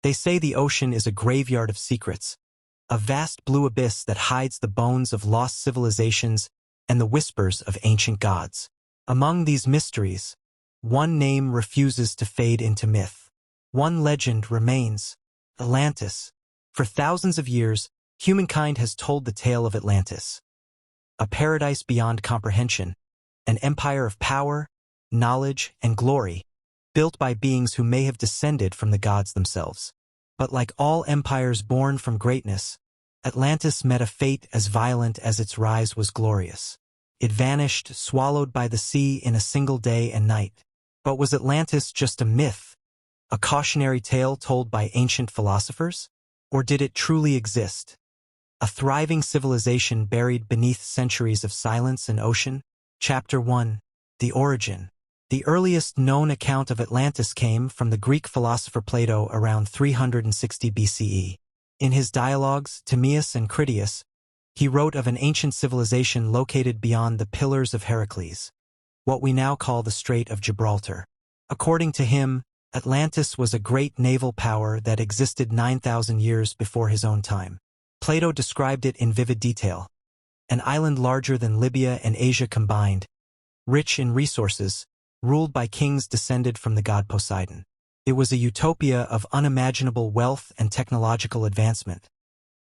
They say the ocean is a graveyard of secrets, a vast blue abyss that hides the bones of lost civilizations and the whispers of ancient gods. Among these mysteries, one name refuses to fade into myth. One legend remains: Atlantis. For thousands of years, humankind has told the tale of Atlantis, a paradise beyond comprehension, an empire of power, knowledge, and glory, built by beings who may have descended from the gods themselves. But like all empires born from greatness, Atlantis met a fate as violent as its rise was glorious. It vanished, swallowed by the sea in a single day and night. But was Atlantis just a myth, a cautionary tale told by ancient philosophers? Or did it truly exist? A thriving civilization buried beneath centuries of silence and ocean? Chapter 1. The Origin. The earliest known account of Atlantis came from the Greek philosopher Plato around 360 BCE. In his dialogues, Timaeus and Critias, he wrote of an ancient civilization located beyond the Pillars of Heracles, what we now call the Strait of Gibraltar. According to him, Atlantis was a great naval power that existed 9,000 years before his own time. Plato described it in vivid detail: an island larger than Libya and Asia combined, rich in resources, ruled by kings descended from the god Poseidon. It was a utopia of unimaginable wealth and technological advancement,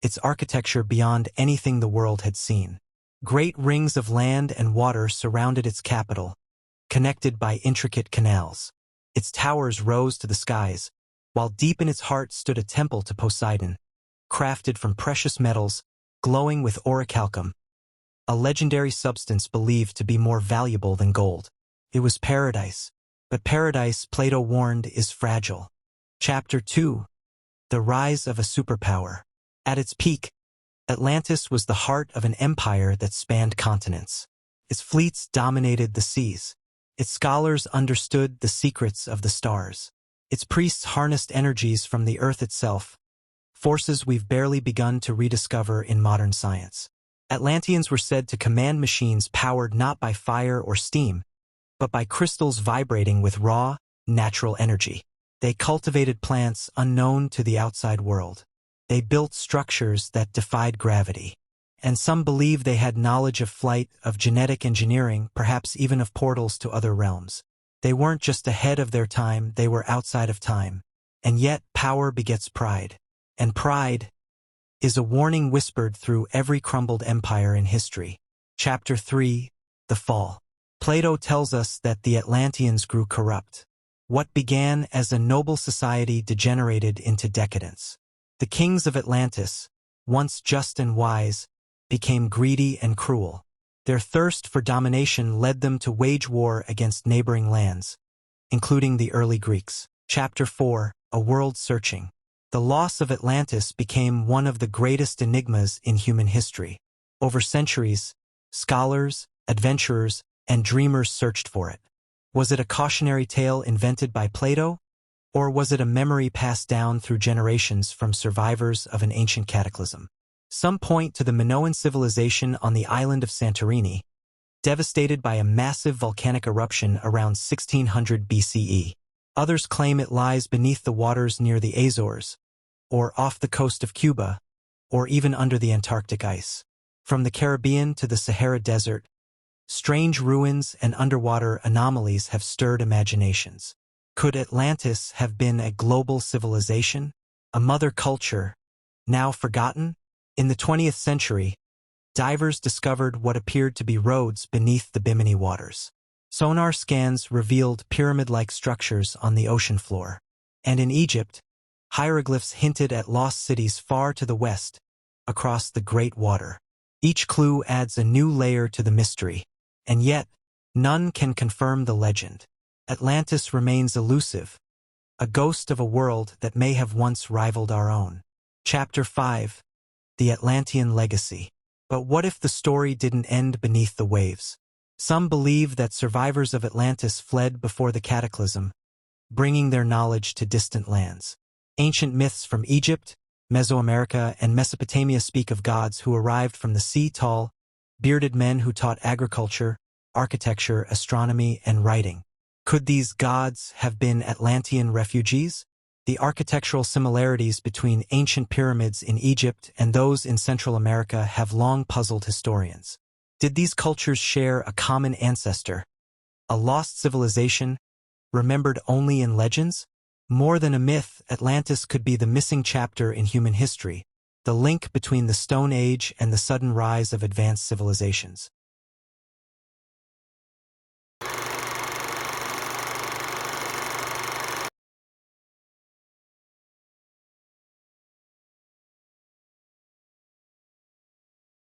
its architecture beyond anything the world had seen. Great rings of land and water surrounded its capital, connected by intricate canals. Its towers rose to the skies, while deep in its heart stood a temple to Poseidon, crafted from precious metals, glowing with orichalcum, a legendary substance believed to be more valuable than gold. It was paradise, but paradise, Plato warned, is fragile. Chapter 2. The Rise of a Superpower. At its peak, Atlantis was the heart of an empire that spanned continents. Its fleets dominated the seas. Its scholars understood the secrets of the stars. Its priests harnessed energies from the earth itself, forces we've barely begun to rediscover in modern science. Atlanteans were said to command machines powered not by fire or steam, but by crystals vibrating with raw, natural energy. They cultivated plants unknown to the outside world. They built structures that defied gravity. And some believe they had knowledge of flight, of genetic engineering, perhaps even of portals to other realms. They weren't just ahead of their time, they were outside of time. And yet, power begets pride. And pride is a warning whispered through every crumbled empire in history. Chapter 3. The Fall. Plato tells us that the Atlanteans grew corrupt. What began as a noble society degenerated into decadence. The kings of Atlantis, once just and wise, became greedy and cruel. Their thirst for domination led them to wage war against neighboring lands, including the early Greeks. Chapter 4. A World Searching. The loss of Atlantis became one of the greatest enigmas in human history. Over centuries, scholars, adventurers, and dreamers searched for it. Was it a cautionary tale invented by Plato? Or was it a memory passed down through generations from survivors of an ancient cataclysm? Some point to the Minoan civilization on the island of Santorini, devastated by a massive volcanic eruption around 1600 BCE. Others claim it lies beneath the waters near the Azores, or off the coast of Cuba, or even under the Antarctic ice. From the Caribbean to the Sahara Desert, strange ruins and underwater anomalies have stirred imaginations. Could Atlantis have been a global civilization, a mother culture, now forgotten? In the 20th century, divers discovered what appeared to be roads beneath the Bimini waters. Sonar scans revealed pyramid-like structures on the ocean floor. And in Egypt, hieroglyphs hinted at lost cities far to the west, across the Great Water. Each clue adds a new layer to the mystery, and yet, none can confirm the legend. Atlantis remains elusive, a ghost of a world that may have once rivaled our own. Chapter 5. The Atlantean Legacy. But what if the story didn't end beneath the waves? Some believe that survivors of Atlantis fled before the cataclysm, bringing their knowledge to distant lands. Ancient myths from Egypt, Mesoamerica, and Mesopotamia speak of gods who arrived from the sea, tall, bearded men who taught agriculture, architecture, astronomy, and writing. Could these gods have been Atlantean refugees? The architectural similarities between ancient pyramids in Egypt and those in Central America have long puzzled historians. Did these cultures share a common ancestor, a lost civilization, remembered only in legends? More than a myth, Atlantis could be the missing chapter in human history, the link between the Stone Age and the sudden rise of advanced civilizations.